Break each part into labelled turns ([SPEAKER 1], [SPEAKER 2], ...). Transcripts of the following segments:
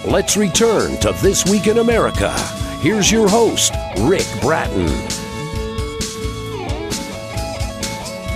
[SPEAKER 1] Let's return to This Week in America. Here's your host, Rick Bratton.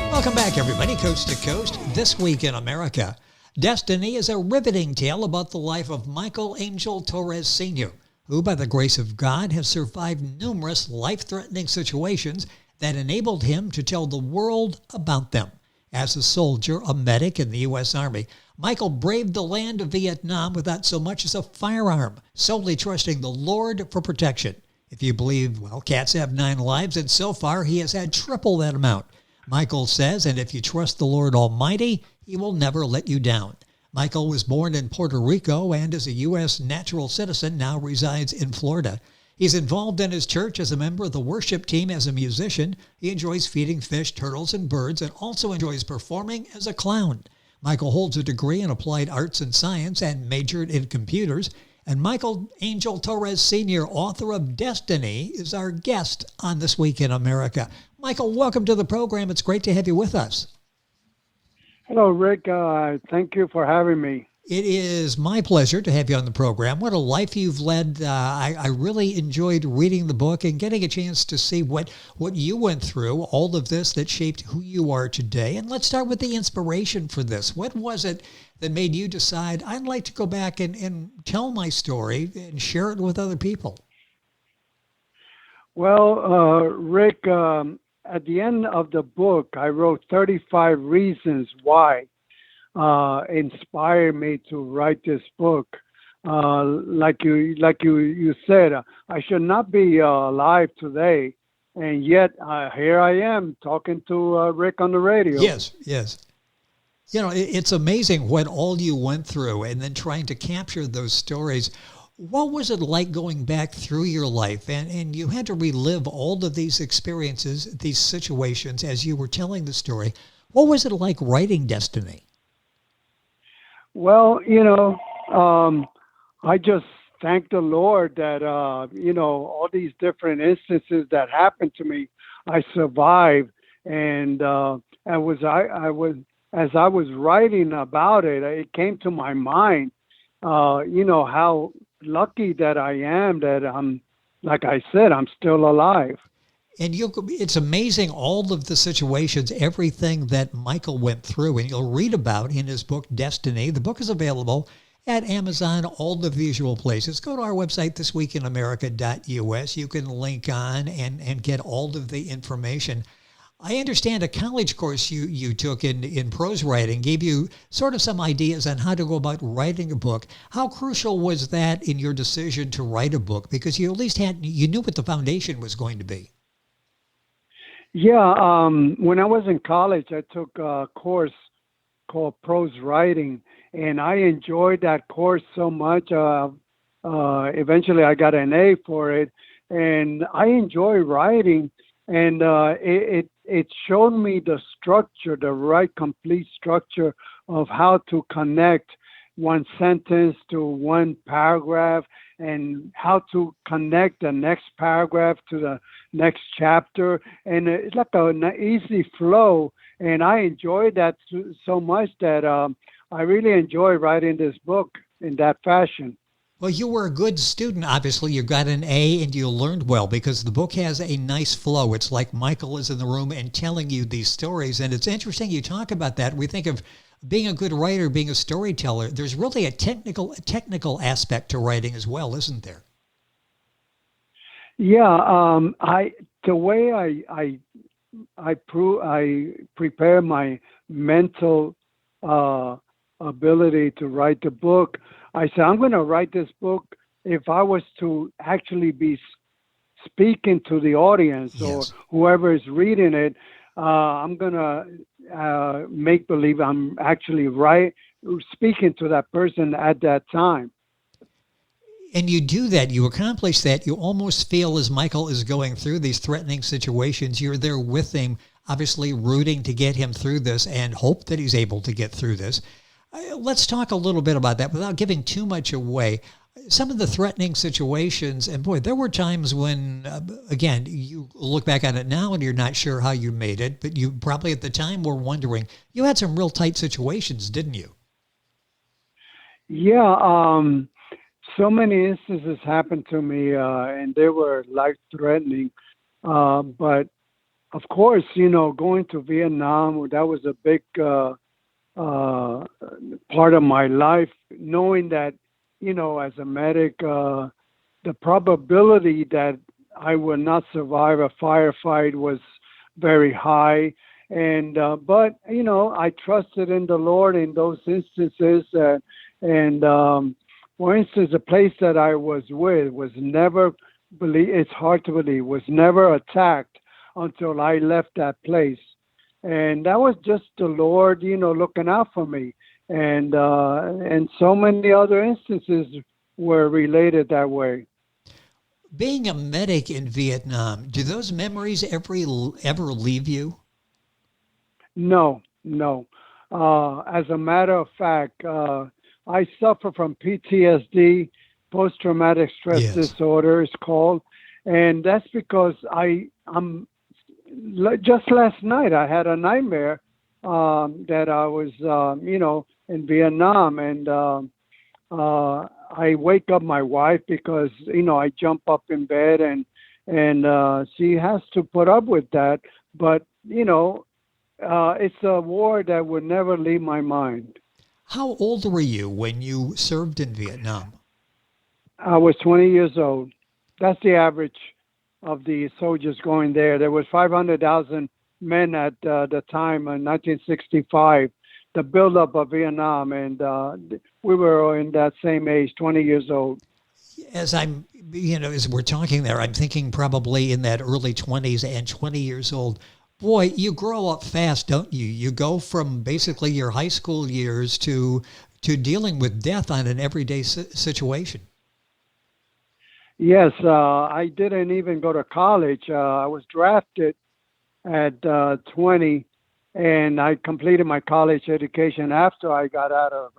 [SPEAKER 2] Welcome back, everybody, coast to coast. This Week in America. Destiny is a riveting tale about the life of Michael Angel Torres Sr., who, by the grace of God, has survived numerous life-threatening situations that enabled him to tell the world about them. As a soldier, a medic in the U.S. Army, Michael braved the land of Vietnam without so much as a firearm, solely trusting the Lord for protection. If you believe, cats have 9 lives, and so far he has had triple that amount. Michael says, and if you trust the Lord Almighty, he will never let you down. Michael was born in Puerto Rico and is a U.S. natural citizen, now resides in Florida. He's involved in his church as a member of the worship team as a musician. He enjoys feeding fish, turtles, and birds, and also enjoys performing as a clown. Michael holds a degree in applied arts and science and majored in computers. And Michael Angel Torres Sr., author of Destiny, is our guest on This Week in America. Michael, welcome to the program. It's great to have you with us.
[SPEAKER 3] Hello, Rick. Thank you for having me.
[SPEAKER 2] It is my pleasure to have you on the program. What a life you've led. I really enjoyed reading the book and getting a chance to see what you went through, all of this that shaped who you are today. And let's start with the inspiration for this. What was it that made you decide, I'd like to go back and tell my story and share it with other people?
[SPEAKER 3] Well, Rick, at the end of the book, I wrote 35 reasons why inspired me to write this book. Like you said, I should not be alive today, and yet here I am talking to Rick on the radio.
[SPEAKER 2] Yes. You know, it's amazing what all you went through, and then trying to capture those stories. What was it like going back through your life, and you had to relive all of these experiences, these situations, as you were telling the story? What was it like writing Destiny?
[SPEAKER 3] Well, I just thank the Lord that, all these different instances that happened to me, I survived. And as I was writing about it, it came to my mind, how lucky that I am that I'm, like I said, I'm still alive.
[SPEAKER 2] And it's amazing all of the situations, everything that Michael went through, and you'll read about in his book, Destiny. The book is available at Amazon, all the visual places. Go to our website, thisweekinamerica.us. You can link on and get all of the information. I understand a college course you took in prose writing gave you sort of some ideas on how to go about writing a book. How crucial was that in your decision to write a book? Because you at least you knew what the foundation was going to be.
[SPEAKER 3] Yeah, when I was in college, I took a course called prose writing, and I enjoyed that course so much. Eventually, I got an A for it, and I enjoy writing, and it showed me the structure, the right complete structure of how to connect one sentence to one paragraph, and how to connect the next paragraph to the next chapter. And it's like an easy flow. And I enjoyed that so much that I really enjoy writing this book in that fashion.
[SPEAKER 2] Well, you were a good student, obviously. You got an A and you learned well because the book has a nice flow. It's like Michael is in the room and telling you these stories. And it's interesting you talk about that. We think of being a good writer, being a storyteller. There's really a technical aspect to writing as well, isn't there?
[SPEAKER 3] Yeah, the way I prepare my mental ability to write the book. I said, I'm going to write this book if I was to actually be speaking to the audience, yes, or whoever is reading it. I'm going to make believe I'm actually speaking to that person at that time.
[SPEAKER 2] And you do that, you accomplish that, you almost feel as Michael is going through these threatening situations, you're there with him, obviously rooting to get him through this and hope that he's able to get through this. Let's talk a little bit about that without giving too much away. Some of the threatening situations, and boy, there were times when, again, you look back on it now and you're not sure how you made it, but you probably at the time were wondering, you had some real tight situations, didn't you?
[SPEAKER 3] Yeah, so many instances happened to me, and they were life-threatening. But of course, going to Vietnam, that was a big part of my life, knowing that, as a medic, the probability that I would not survive a firefight was very high. And, but, I trusted in the Lord in those instances. For instance, the place that I was with was never, it's hard to believe, was never attacked until I left that place. And that was just the Lord, looking out for me. And so many other instances were related that way.
[SPEAKER 2] Being a medic in Vietnam, do those memories ever leave you?
[SPEAKER 3] No. As a matter of fact, I suffer from PTSD, post-traumatic stress disorder, it's called. And that's because I'm just last night, I had a nightmare that I was, in Vietnam, and I wake up my wife because, I jump up in bed, and she has to put up with that. But, it's a war that would never leave my mind.
[SPEAKER 2] How old were you when you served in Vietnam?
[SPEAKER 3] I was 20 years old. That's the average of the soldiers going there. There was 500,000 men at the time in 1965, the buildup of Vietnam, and we were in that same age, 20 years old.
[SPEAKER 2] As as we're talking there, I'm thinking probably in that early 20s and 20 years old. Boy, you grow up fast, don't you? You go from basically your high school years to dealing with death on an everyday situation.
[SPEAKER 3] Yes, I didn't even go to college. I was drafted at 20, and I completed my college education after I got out of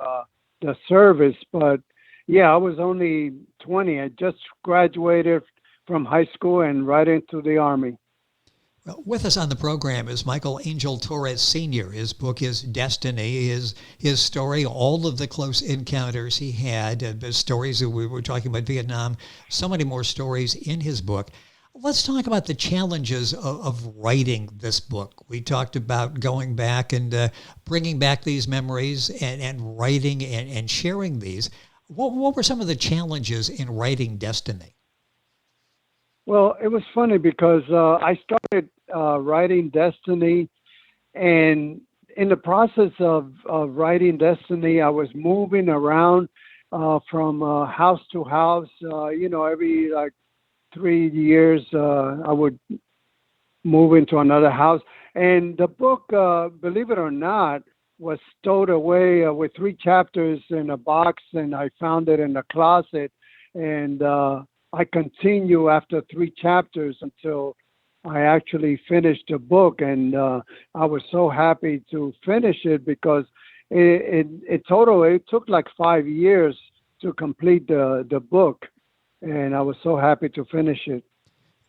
[SPEAKER 3] the service. But yeah, I was only 20. I just graduated from high school and right into the Army.
[SPEAKER 2] Well, with us on the program is Michael Angel Torres Sr. His book is Destiny, his story, all of the close encounters he had, the stories that we were talking about Vietnam, so many more stories in his book. Let's talk about the challenges of writing this book. We talked about going back and bringing back these memories and writing and sharing these. What were some of the challenges in writing Destiny?
[SPEAKER 3] Well, it was funny because I started writing Destiny, and in the process of writing Destiny, I was moving around from house to house. Every 3 years, I would move into another house. And the book, believe it or not, was stowed away with 3 chapters in a box, and I found it in the closet. And I continue after 3 chapters until I actually finished the book, and I was so happy to finish it because it took like 5 years to complete the book, and I was so happy to finish it.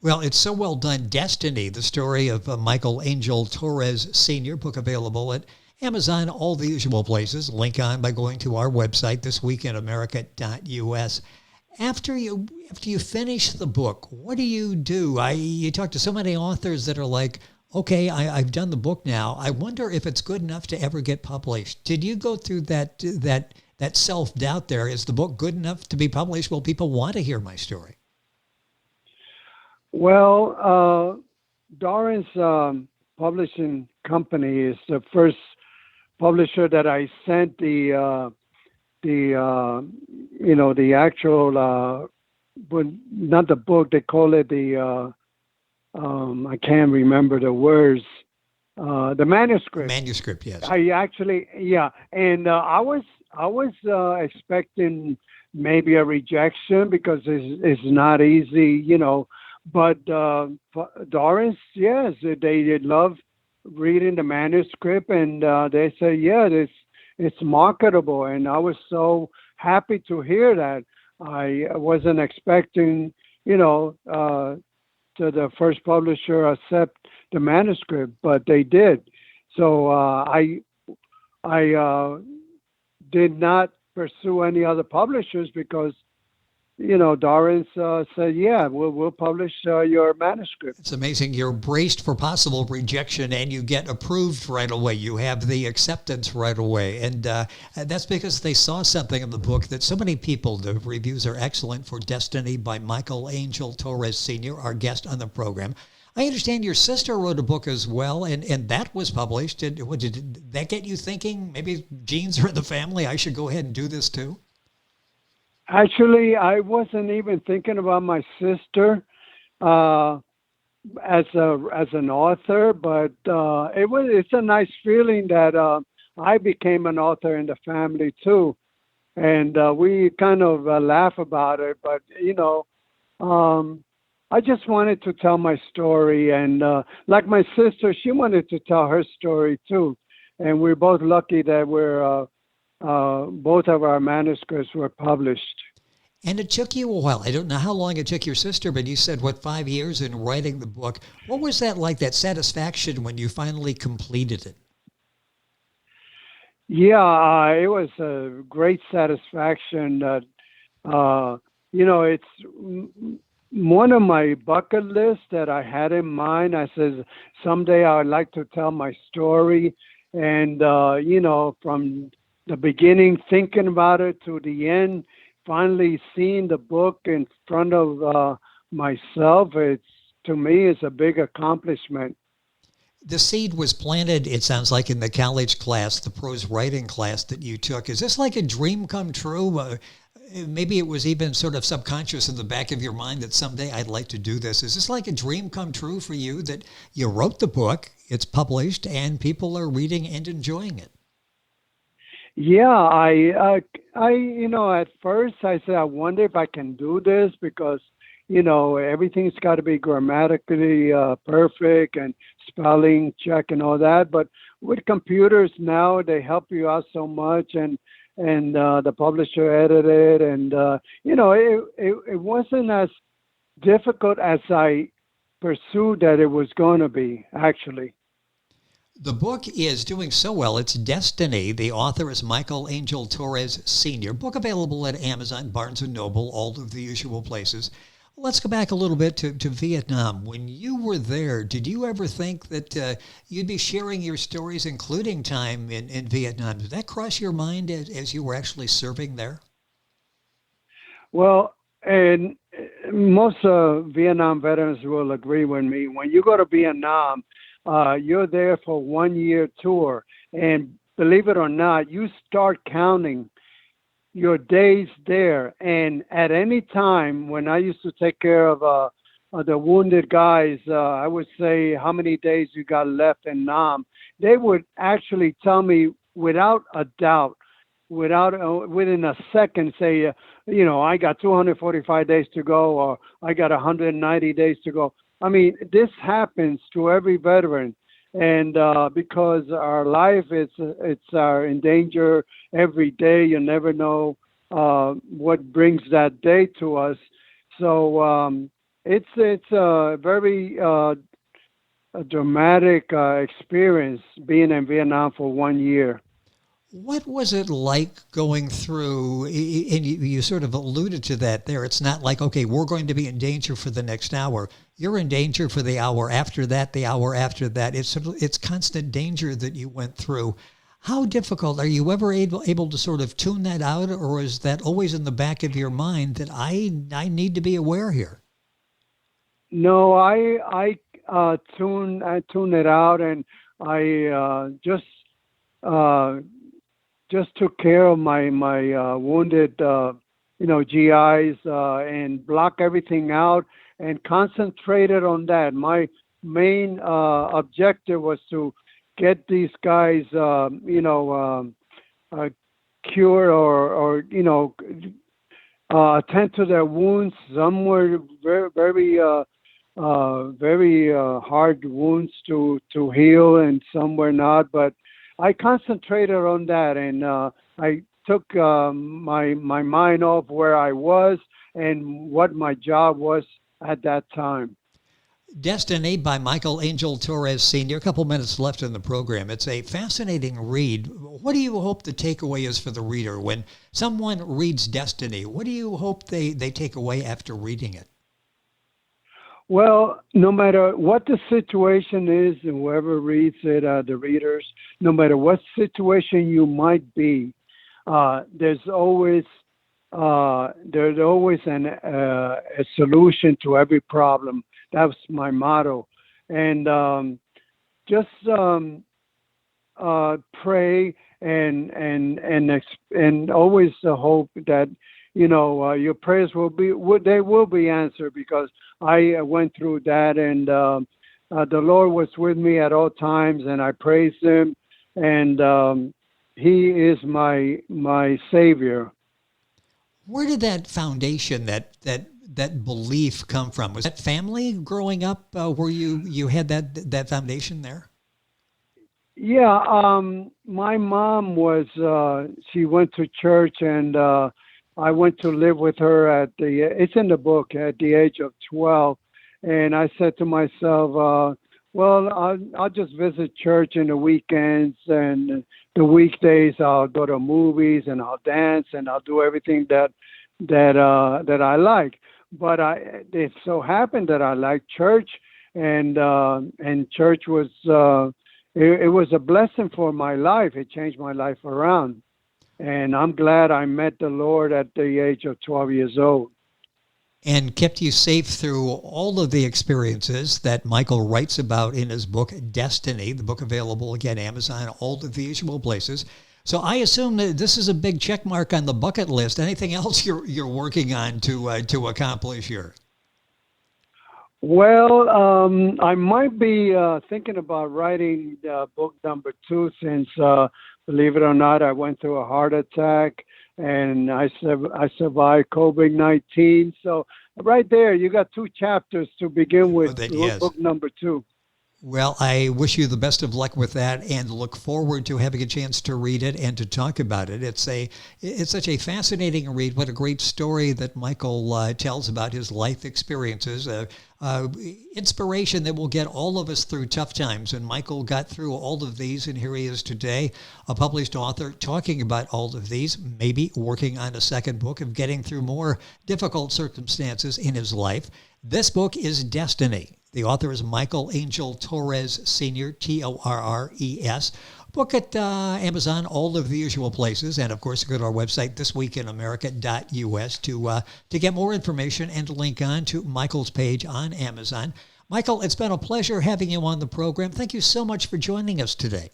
[SPEAKER 2] Well, it's so well done. Destiny, the story of Michael Angel Torres Sr., book available at Amazon, all the usual places. Link on by going to our website, thisweekinamerica.us. After you finish the book, what do? You talk to so many authors that are like, okay, I've done the book now. I wonder if it's good enough to ever get published. Did you go through that self-doubt there? Is the book good enough to be published? Will people want to hear my story?
[SPEAKER 3] Well, Darren's publishing company is the first publisher that I sent the actual, but not the book, they call it I can't remember the words, the manuscript.
[SPEAKER 2] Manuscript, yes.
[SPEAKER 3] I actually, yeah. And I was expecting maybe a rejection because it's not easy, but Doris, yes, they love reading the manuscript, and they say, yeah, it's marketable. And I was so happy to hear that. I wasn't expecting, to the first publisher accept the manuscript, but they did. So I did not pursue any other publishers because Dorrance said, yeah, we'll publish your manuscript.
[SPEAKER 2] It's amazing. You're braced for possible rejection and you get approved right away. You have the acceptance right away. And that's because they saw something in the book that so many people, the reviews are excellent for Destiny by Michael Angel Torres Sr., our guest on the program. I understand your sister wrote a book as well, and that was published. Did that get you thinking, maybe genes are in the family, I should go ahead and do this too?
[SPEAKER 3] Actually, I wasn't even thinking about my sister as an author, but it's a nice feeling that I became an author in the family too, and we kind of laugh about it. But I just wanted to tell my story, and like my sister, she wanted to tell her story too, and we're both lucky that both of our manuscripts were published.
[SPEAKER 2] And it took you a while. I don't know how long it took your sister, but you said, 5 years in writing the book. What was that like, that satisfaction when you finally completed it?
[SPEAKER 3] Yeah, it was a great satisfaction. It's one of my bucket lists that I had in mind. I said, someday I would like to tell my story. And, from the beginning, thinking about it to the end, finally seeing the book in front of myself, to me, it's a big accomplishment.
[SPEAKER 2] The seed was planted, it sounds like, in the college class, the prose writing class that you took. Is this like a dream come true? Maybe it was even sort of subconscious in the back of your mind that someday I'd like to do this. Is this like a dream come true for you, that you wrote the book, it's published, and people are reading and enjoying it?
[SPEAKER 3] Yeah, I at first I said, I wonder if I can do this because, everything's got to be grammatically perfect and spelling check and all that. But with computers now, they help you out so much, and the publisher edited, and it wasn't as difficult as I pursued that it was going to be, actually.
[SPEAKER 2] The book is doing so well. It's Destiny. The author is Michael Angel Torres Sr. Book available at Amazon, Barnes & Noble, all of the usual places. Let's go back a little bit to Vietnam. When you were there, did you ever think that you'd be sharing your stories, including time in Vietnam? Did that cross your mind as you were actually serving there?
[SPEAKER 3] Well, and most Vietnam veterans will agree with me. When you go to Vietnam, you're there for 1 year tour, and believe it or not, you start counting your days there. And at any time, when I used to take care of the wounded guys, I would say how many days you got left in Nam. They would actually tell me without a doubt, within a second, say, I got 245 days to go, or I got 190 days to go. I mean, this happens to every veteran, and because our life it's in danger every day. You never know what brings that day to us. So it's a very dramatic experience being in Vietnam for 1 year.
[SPEAKER 2] What was it like going through, and you sort of alluded to that there, it's not like, okay, we're going to be in danger for the next hour. You're in danger for the hour after that, the hour after that. It's constant danger that you went through. How difficult, are you ever able to sort of tune that out, or is that always in the back of your mind that I need to be aware here?
[SPEAKER 3] No, I tune it out, and I just took care of my wounded, GIs, and block everything out and concentrated on that. My main objective was to get these guys, cured or attend to their wounds. Some were very hard wounds to heal, and some were not, but I concentrated on that, and I took my mind off where I was and what my job was at that time.
[SPEAKER 2] Destiny by Michael Angel Torres Sr. A couple minutes left in the program. It's a fascinating read. What do you hope the takeaway is for the reader? When someone reads Destiny, what do you hope they take away after reading it?
[SPEAKER 3] Well, no matter what the situation is, and whoever reads it, the readers, no matter what situation you might be, there's always a solution to every problem. That's my motto, and just pray and always hope that your prayers will be answered, because I went through that, and the Lord was with me at all times, and I praise Him, and He is my Savior.
[SPEAKER 2] Where did that foundation, that belief come from? Was that family growing up where you had that foundation there?
[SPEAKER 3] Yeah, my mom was, she went to church, and I went to live with her it's in the book, at the age of 12. And I said to myself, well, I'll just visit church in the weekends, and the weekdays I'll go to movies, and I'll dance, and I'll do everything that I like. But it so happened that I liked church, and church was it was a blessing for my life. It changed my life around, and I'm glad I met the Lord at the age of 12 years old.
[SPEAKER 2] And kept you safe through all of the experiences that Michael writes about in his book, Destiny, the book available again, Amazon, all the usual places. So I assume that this is a big check mark on the bucket list. Anything else you're working on to accomplish here?
[SPEAKER 3] Well, I might be thinking about writing book number 2, since, believe it or not, I went through a heart attack, and I survived COVID-19. So right there, you got 2 chapters to begin with, book number 2.
[SPEAKER 2] Well, I wish you the best of luck with that, and look forward to having a chance to read it and to talk about it. It's such a fascinating read. What a great story that Michael tells about his life experiences. Inspiration that will get all of us through tough times. And Michael got through all of these, and here he is today, a published author talking about all of these, maybe working on a second book of getting through more difficult circumstances in his life. This book is Destiny. The author is Michael Angel Torres Sr., Torres. Book at Amazon, all of the usual places, and of course go to our website, thisweekinamerica.us, to get more information and to link on to Michael's page on Amazon. Michael, it's been a pleasure having you on the program. Thank you so much for joining us today.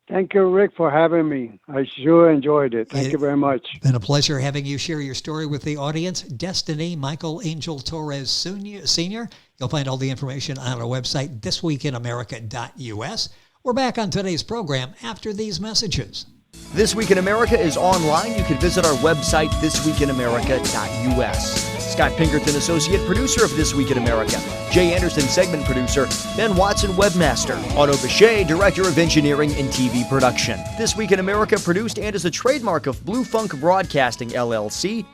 [SPEAKER 3] Thank you, Rick, for having me. I sure enjoyed it. Thank you very much.
[SPEAKER 2] It's been a pleasure having you share your story with the audience. Destiny, Michael Angel Torres Sr. You'll find all the information on our website, thisweekinamerica.us. We're back on today's program after these messages.
[SPEAKER 4] This Week in America is online. You can visit our website, thisweekinamerica.us. Scott Pinkerton, Associate Producer of This Week in America. Jay Anderson, Segment Producer. Ben Watson, Webmaster. Otto Bechet, Director of Engineering and TV Production. This Week in America produced and is a trademark of Blue Funk Broadcasting, LLC.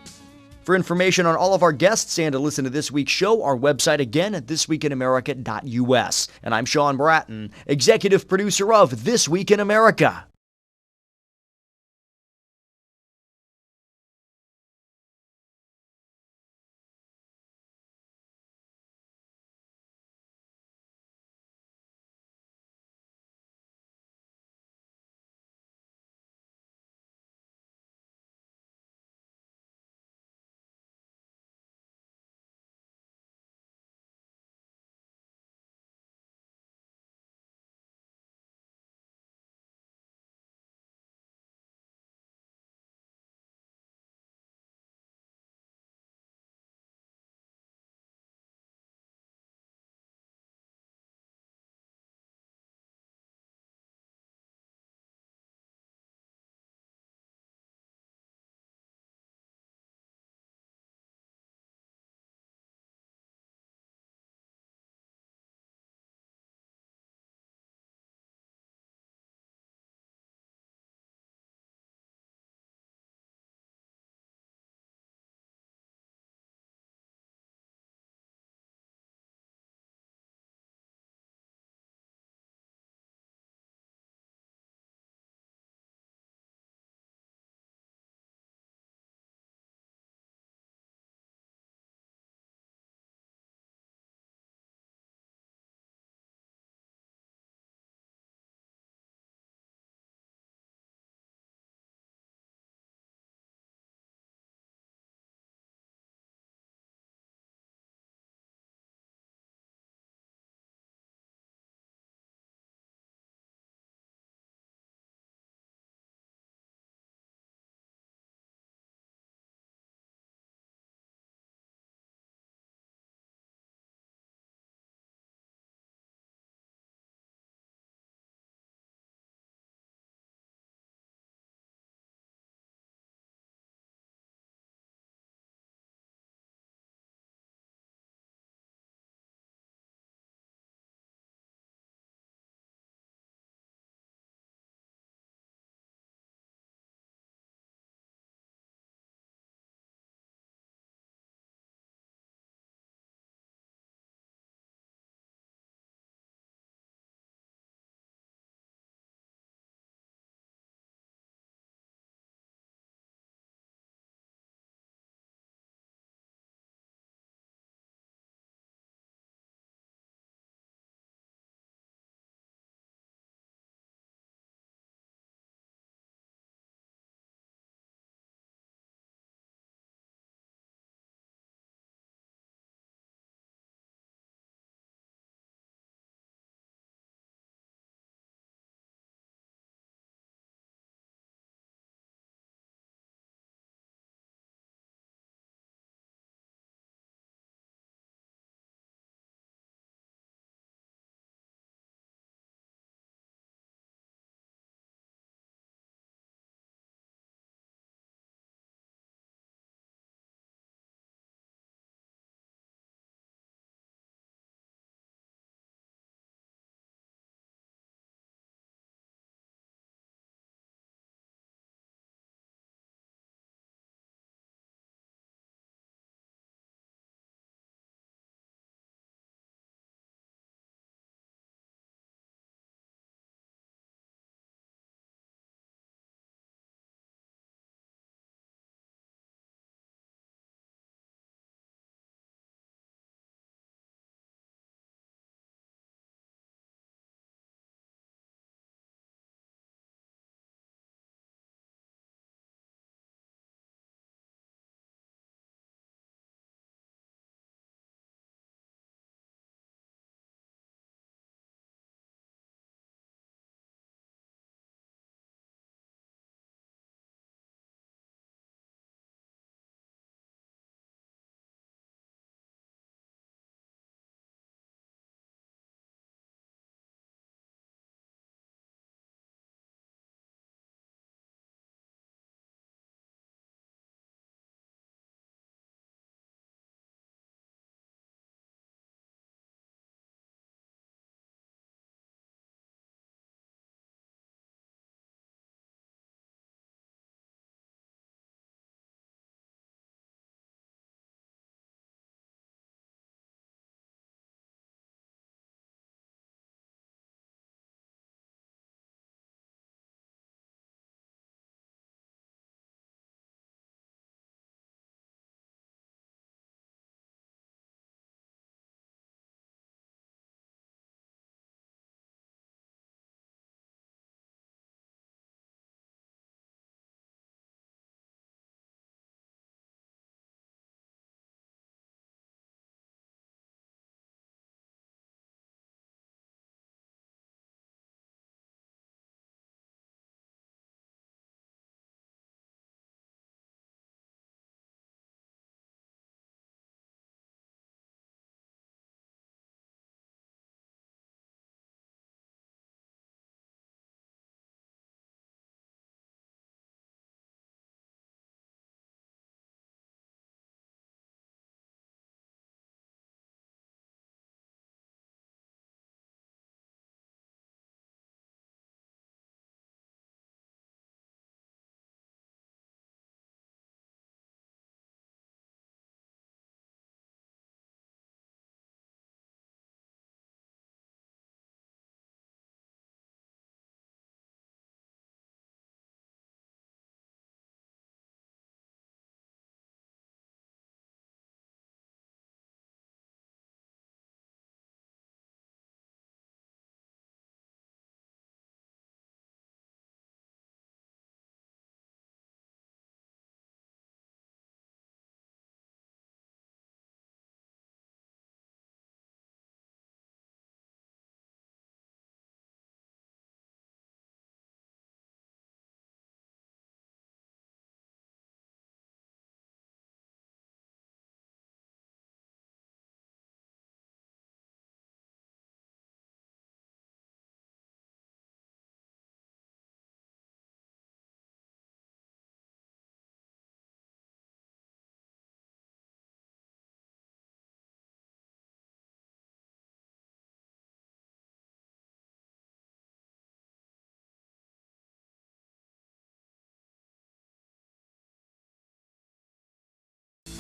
[SPEAKER 4] For information on all of our guests and to listen to this week's show, our website again at thisweekinamerica.us. And I'm Sean Bratton, Executive Producer of This Week in America.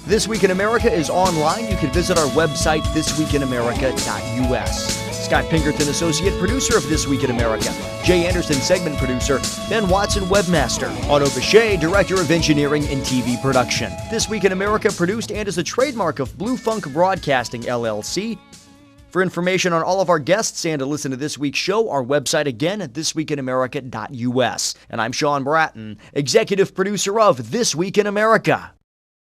[SPEAKER 4] This Week in America is online. You can visit our website, thisweekinamerica.us. Scott Pinkerton, associate producer of This Week in America. Jay Anderson, segment producer. Ben Watson, webmaster. Otto Bechet, director of engineering and TV production. This Week in America produced and is a trademark of Blue Funk Broadcasting, LLC. For information on all of our guests and to listen to this week's show, our website again at thisweekinamerica.us. And I'm Sean Bratton, executive producer of This Week in America.